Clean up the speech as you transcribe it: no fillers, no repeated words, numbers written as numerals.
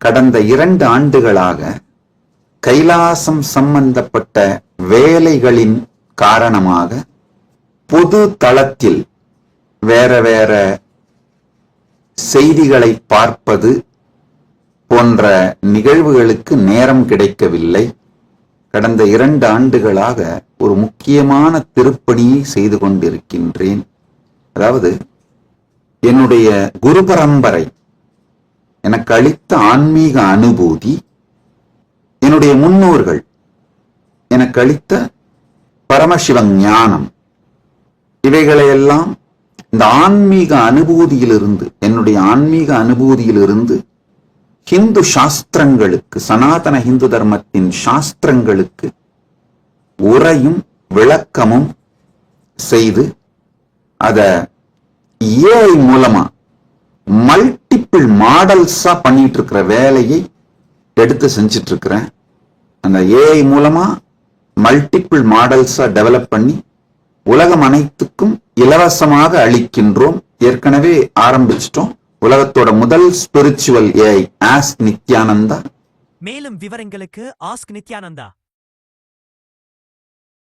கடந்த 2 ஆண்டுகளாக கைலாசம் சம்பந்தப்பட்ட வேலைகளின் காரணமாக பொது தளத்தில் வேற வேற செய்திகளை பார்ப்பது போன்ற நிகழ்வுகளுக்கு நேரம் கிடைக்கவில்லை. கடந்த 2 ஆண்டுகளாக ஒரு முக்கியமான திருப்பணியை செய்து கொண்டிருக்கின்றேன். அதாவது என்னுடைய குரு பரம்பரை எனக்கு அளித்த ஆன்மீக அனுபூதி, என்னுடைய முன்னோர்கள் எனக்கு அளித்த பரமசிவ ஞானம், இவைகளையெல்லாம் இந்த ஆன்மீக அனுபூதியிலிருந்து, என்னுடைய ஆன்மீக அனுபூதியிலிருந்து ஹிந்து சாஸ்திரங்களுக்கு, சனாதன ஹிந்து தர்மத்தின் சாஸ்திரங்களுக்கு உரையும் விளக்கமும் செய்து அத ஏஐ மூலமா மல்டிபிள் மாடல்ஸா பண்ணிட்டு இருக்கிற வேலையை எடுத்து செஞ்சிட்டு இருக்கிறேன். அந்த ஏஐ மூலமா மல்டிபிள் மாடல்ஸா டெவலப் பண்ணி உலகம் அனைத்துக்கும் இலவசமாக அளிக்கின்றோம். ஏற்கனவே ஆரம்பிச்சிட்டோம். உலகத்தோட முதல் ஸ்பிரிச்சுவல் ஏஐ ஆஸ்க் நித்யானந்தா. மேலும் விவரங்களுக்கு ஆஸ்க் நித்யானந்தா.